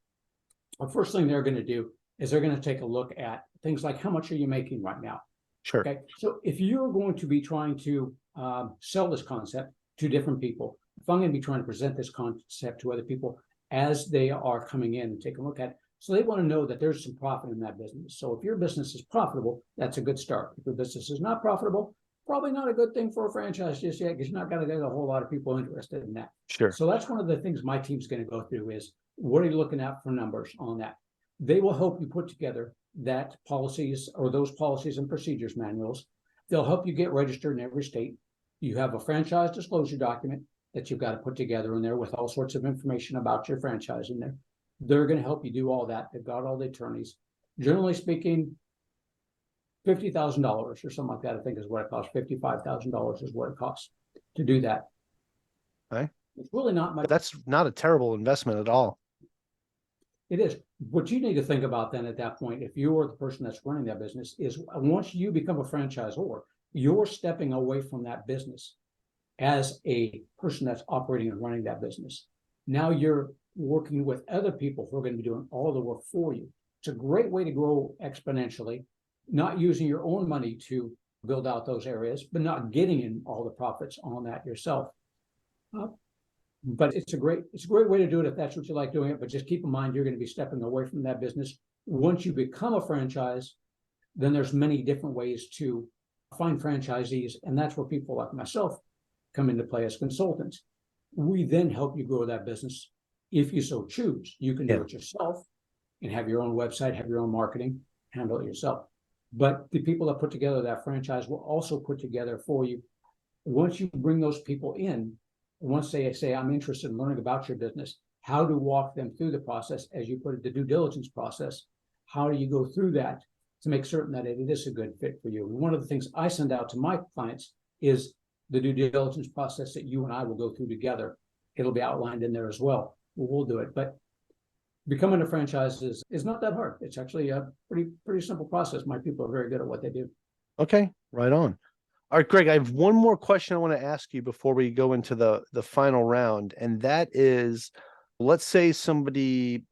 the first thing they're going to do is they're going to take a look at things like how much are you making right now? Sure. Okay. So if you're going to be trying to sell this concept to different people, if I'm going to be trying to present this concept to other people as they are coming in and take a look at it, so they want to know that there's some profit in that business. So if your business is profitable, that's a good start. If your business is not profitable, probably not a good thing for a franchise just yet, because you're not going to get a whole lot of people interested in that. Sure. So that's one of the things my team's going to go through is what are you looking at for numbers on that? They will help you put together that policies or those policies and procedures manuals. They'll help you get registered in every state. You have a franchise disclosure document that you've got to put together in there with all sorts of information about your franchise in there. They're going to help you do all that. They've got all the attorneys. Generally speaking, $50,000 or something like that, I think is what it costs. $55,000 is what it costs to do that. Okay. It's really not much. That's not a terrible investment at all. It is. What you need to think about then at that point, if you're the person that's running that business, is once you become a franchisor, you're stepping away from that business as a person that's operating and running that business. Now you're working with other people who are going to be doing all the work for you. It's a great way to grow exponentially, not using your own money to build out those areas, but not getting in all the profits on that yourself. But it's a great way to do it if that's what you like doing it. But just keep in mind, you're going to be stepping away from that business. Once you become a franchise, then there's many different ways to find franchisees. And that's where people like myself come into play as consultants. We then help you grow that business. If you so choose, you can do it yourself and have your own website, have your own marketing, handle it yourself. But the people that put together that franchise will also put together for you. Once you bring those people in, once they say, I'm interested in learning about your business, how to walk them through the process, as you put it, the due diligence process. How do you go through that to make certain that it is a good fit for you? And one of the things I send out to my clients is the due diligence process that you and I will go through together. It'll be outlined in there as well. We'll do it. But becoming a franchise is not that hard. It's actually a pretty simple process. My people are very good at what they do. Okay, right on. All right, Greg, I have one more question I want to ask you before we go into the final round. And that is, let's say somebody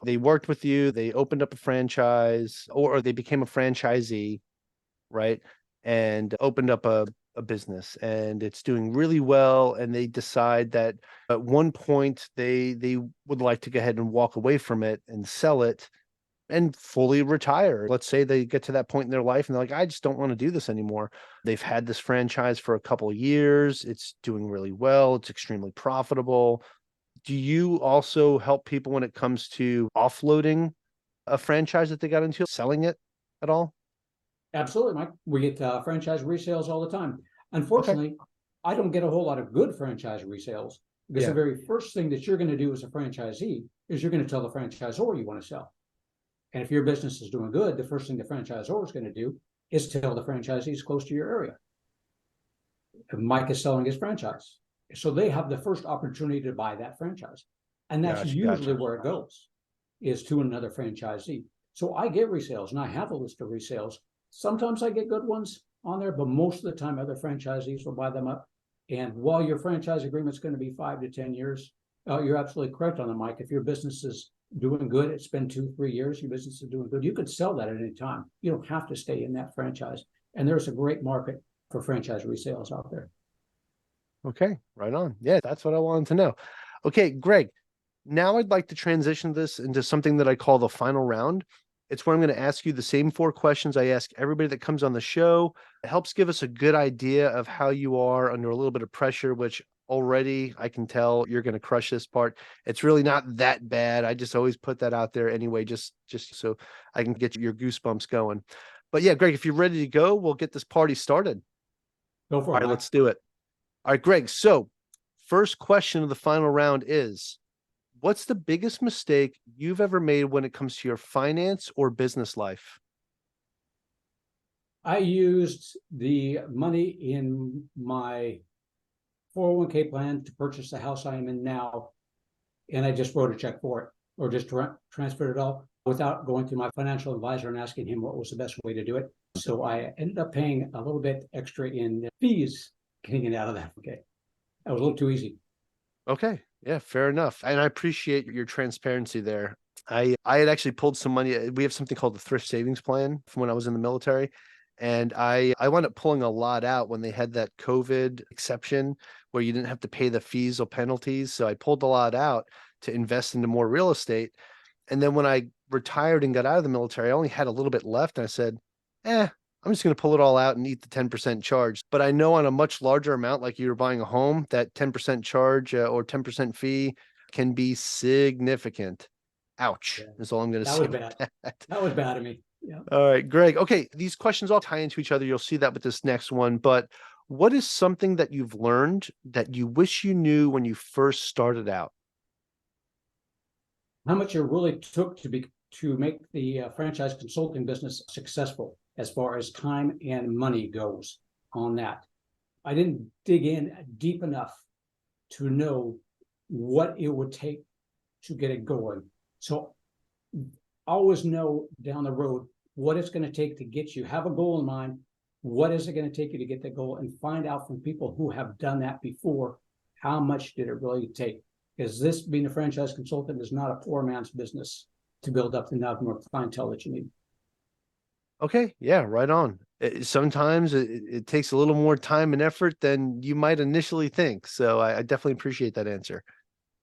they worked with you, they opened up a franchise, or they became a franchisee, right? And opened up a business and it's doing really well. And they decide that at one point they would like to go ahead and walk away from it and sell it and fully retire. Let's say they get to that point in their life and they're like, I just don't want to do this anymore. They've had this franchise for a couple of years. It's doing really well. It's extremely profitable. Do you also help people when it comes to offloading a franchise that they got into, selling it at all? Absolutely, Mike. We get franchise resales all the time. Unfortunately, I don't get a whole lot of good franchise resales because the very first thing that you're going to do as a franchisee is you're going to tell the franchisor you want to sell. And if your business is doing good, the first thing the franchisor is going to do is tell the franchisees close to your area. Mike is selling his franchise. So they have the first opportunity to buy that franchise. And that's usually where it goes, is to another franchisee. So I get resales and I have a list of resales. Sometimes I get good ones on there, but most of the time other franchisees will buy them up. And while your franchise agreement is going to be 5 to 10 years, you're absolutely correct on the Mike. If your business is doing good, it's been 2-3 years, your business is doing good, you could sell that at any time. You don't have to stay in that franchise. And there's a great market for franchise resales out there. Okay, right on. Yeah, that's what I wanted to know. Okay, Greg, now I'd like to transition this into something that I call the final round. It's where I'm going to ask you the same 4 questions I ask everybody that comes on the show. It helps give us a good idea of how you are under a little bit of pressure, which already I can tell you're going to crush this part. It's really not that bad. I just always put that out there anyway, just so I can get your goosebumps going. But yeah, Greg, if you're ready to go, we'll get this party started. Go for it. All right, let's do it. All right, Greg. So first question of the final round is, what's the biggest mistake you've ever made when it comes to your finance or business life? I used the money in my 401k plan to purchase the house I am in now, and I just wrote a check for it, or just transferred it all without going to my financial advisor and asking him what was the best way to do it. So I ended up paying a little bit extra in fees getting it out of that. Okay, that was a little too easy. Okay. Yeah, fair enough. And I appreciate your transparency there. I had actually pulled some money. We have something called the thrift savings plan from when I was in the military. And I wound up pulling a lot out when they had that COVID exception where you didn't have to pay the fees or penalties. So I pulled a lot out to invest into more real estate. And then when I retired and got out of the military, I only had a little bit left. And I said, I'm just going to pull it all out and eat the 10% charge. But I know on a much larger amount, like you're buying a home, that 10% charge or 10% fee can be significant. Ouch, Yeah. is all I'm going to That say was about bad. that. That was bad of me. Yeah. All right, Greg. Okay, these questions all tie into each other. You'll see that with this next one. But what is something that you've learned that you wish you knew when you first started out? How much it really took to make the franchise consulting business successful as far as time and money goes on that. I didn't dig in deep enough to know what it would take to get it going. So always know down the road what it's going to take to get you. Have a goal in mind. What is it going to take you to get that goal? And find out from people who have done that before, how much did it really take? Because this, being a franchise consultant, is not a poor man's business to build up the number of clientele that you need. Okay, yeah, right on. Sometimes it takes a little more time and effort than you might initially think. So I definitely appreciate that answer.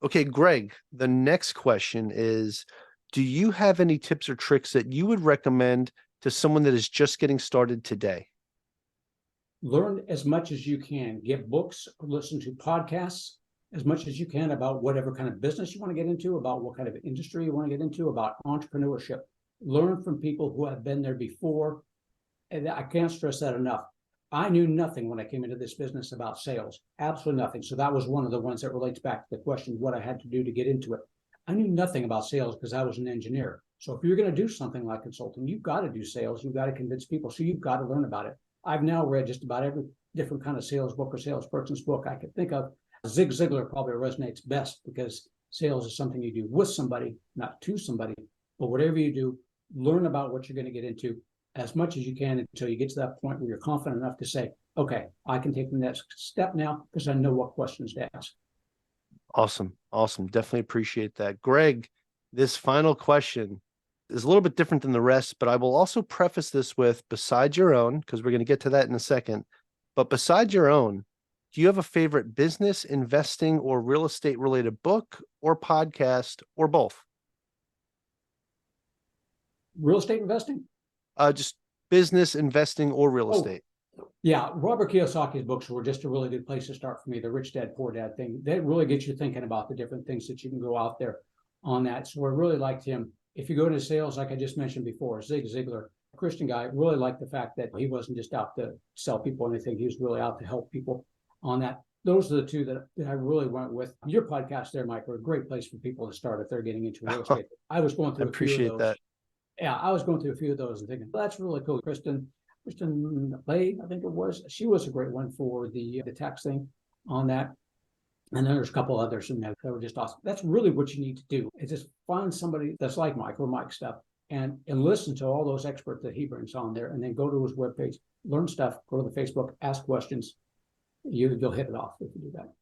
Okay, Greg, the next question is, do you have any tips or tricks that you would recommend to someone that is just getting started today? Learn as much as you can. Get books, listen to podcasts as much as you can about whatever kind of business you want to get into, about what kind of industry you want to get into, about entrepreneurship. Learn from people who have been there before. And I can't stress that enough. I knew nothing when I came into this business about sales, absolutely nothing. So that was one of the ones that relates back to the question, what I had to do to get into it. I knew nothing about sales because I was an engineer. So if you're going to do something like consulting, you've got to do sales. You've got to convince people. So you've got to learn about it. I've now read just about every different kind of sales book or salesperson's book I could think of. Zig Ziglar probably resonates best because sales is something you do with somebody, not to somebody. But whatever you do, learn about what you're going to get into as much as you can until you get to that point where you're confident enough to say, okay, I can take the next step now because I know what questions to ask. Awesome. Awesome. Definitely appreciate that. Greg, this final question is a little bit different than the rest, but I will also preface this with, besides your own, because we're going to get to that in a second, but besides your own, do you have a favorite business, investing, or real estate related book or podcast or both? Real estate investing? Just business, investing, or real estate. Yeah, Robert Kiyosaki's books were just a really good place to start for me. The Rich Dad, Poor Dad thing. That really gets you thinking about the different things that you can go out there on that. So I really liked him. If you go into sales, like I just mentioned before, Zig Ziglar, a Christian guy, really liked the fact that he wasn't just out to sell people anything. He was really out to help people on that. Those are the two that I really went with. Your podcast there, Mike, are a great place for people to start if they're getting into real estate. I was going through a few of Appreciate those. that. Yeah, I was going through a few of those and thinking, well, that's really cool. Kristen Lay, I think it was. She was a great one for the tax thing on that. And then there's a couple others in there that were just awesome. That's really what you need to do, is just find somebody that's like Mike or Mike stuff and listen to all those experts that he brings on there, and then go to his webpage, learn stuff, go to the Facebook, ask questions. You'll hit it off if you do that.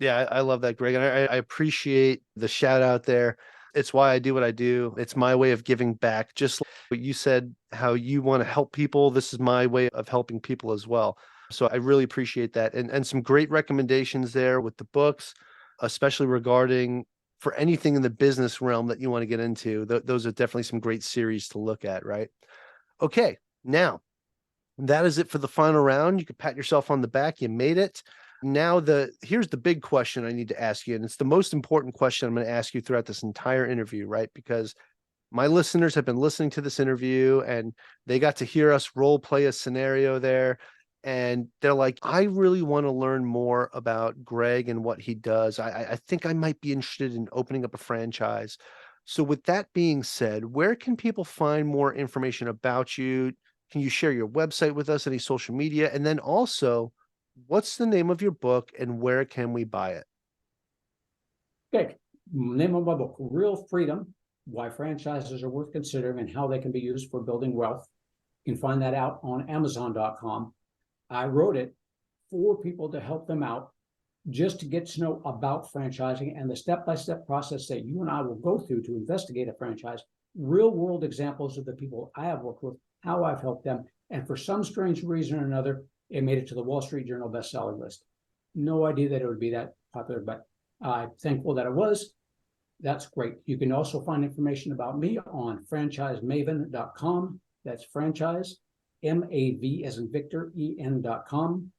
Yeah, I love that, Greg. And I appreciate the shout out there. It's why I do what I do. It's my way of giving back. Just like what you said, how you want to help people. This is my way of helping people as well. So I really appreciate that. And some great recommendations there with the books, especially regarding for anything in the business realm that you want to get into. Those are definitely some great series to look at, right? Okay, now that is it for the final round. You can pat yourself on the back. You made it. Now here's the big question I need to ask you, and it's the most important question I'm going to ask you throughout this entire interview, right? Because my listeners have been listening to this interview and they got to hear us role play a scenario there. And they're like, I really want to learn more about Greg and what he does. I think I might be interested in opening up a franchise. So with that being said, where can people find more information about you, Can you share your website with us, any social media? And then also, what's the name of your book and where can we buy it? Okay, name of my book, Real Freedom, Why Franchises Are Worth Considering and How They Can Be Used for Building Wealth. You can find that out on Amazon.com. I wrote it for people to help them out, just to get to know about franchising and the step-by-step process that you and I will go through to investigate a franchise, real world examples of the people I have worked with, how I've helped them. And for some strange reason or another, it made it to the Wall Street Journal bestseller list. No idea that it would be that popular, but I'm thankful that it was. That's great. You can also find information about me on franchisemaven.com. That's franchise, M-A-V as in Victor, E-N.com.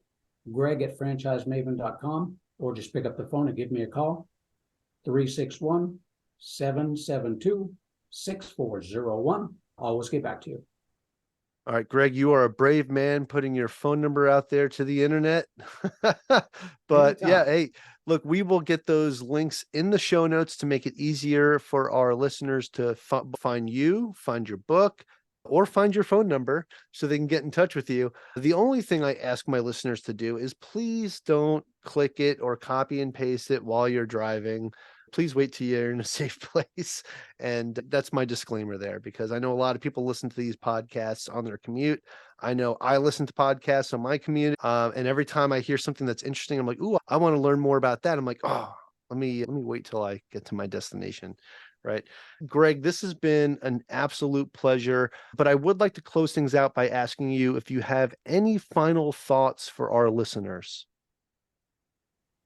Greg at franchisemaven.com, or just pick up the phone and give me a call, 361-772-6401. I'll always get back to you. All right, Greg, you are a brave man putting your phone number out there to the internet. But yeah, hey, look, we will get those links in the show notes to make it easier for our listeners to find you, find your book, or find your phone number so they can get in touch with you. The only thing I ask my listeners to do is please don't click it or copy and paste it while you're driving. Please wait till you're in a safe place. And that's my disclaimer there, because I know a lot of people listen to these podcasts on their commute. I know I listen to podcasts on my commute. And every time I hear something that's interesting, I'm like, ooh, I want to learn more about that. I'm like, oh, let me wait till I get to my destination. Right. Greg, this has been an absolute pleasure, but I would like to close things out by asking you if you have any final thoughts for our listeners.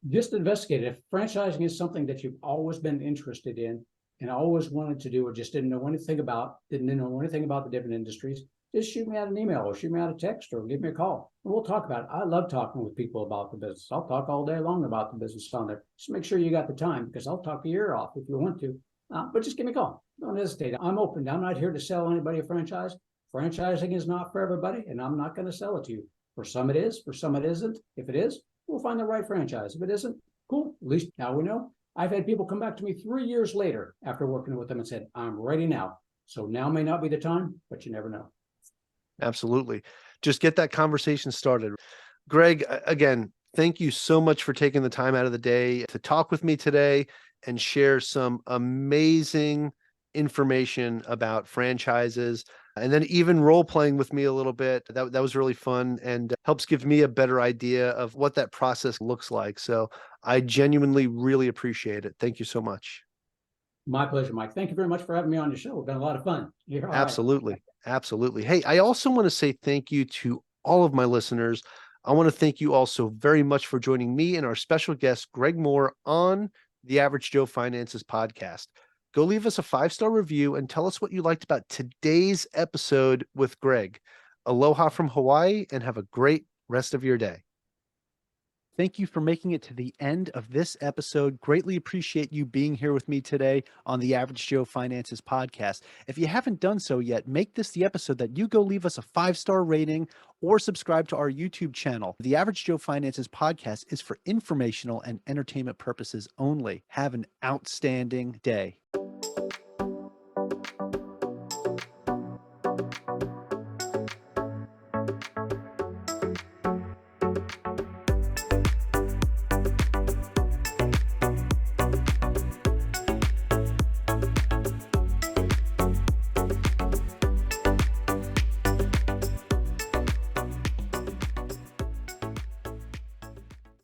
Just investigate it. If franchising is something that you've always been interested in and always wanted to do, or just didn't know anything about the different industries, just shoot me out an email or shoot me out a text or give me a call and we'll talk about it. I love talking with people about the business. I'll talk all day long about the business on there. Just make sure you got the time, because I'll talk your ear off if you want to. But just give me a call. Don't hesitate. I'm open. I'm not here to sell anybody a franchise. Franchising is not for everybody, and I'm not going to sell it to you. For some it is, for some it isn't. If it is, we'll find the right franchise. If it isn't, cool. At least now we know. I've had people come back to me 3 years later after working with them and said, I'm ready now. So now may not be the time, but you never know. Absolutely. Just get that conversation started. Greg, again, thank you so much for taking the time out of the day to talk with me today and share some amazing information about franchises, and then even role playing with me a little bit. That was really fun and helps give me a better idea of what that process looks like. So I genuinely really appreciate it. Thank you so much. My pleasure, Mike. Thank you very much for having me on your show. It's been a lot of fun. You're all right. Absolutely. Absolutely. Hey, I also want to say thank you to all of my listeners. I want to thank you also very much for joining me and our special guest, Greg Mohr, on the Average Joe Finances podcast. Go leave us a 5-star review and tell us what you liked about today's episode with Greg. Aloha from Hawaii, and have a great rest of your day. Thank you for making it to the end of this episode. Greatly appreciate you being here with me today on the Average Joe Finances podcast. If you haven't done so yet, make this the episode that you go leave us a 5-star rating or subscribe to our YouTube channel. The Average Joe Finances podcast is for informational and entertainment purposes only. Have an outstanding day.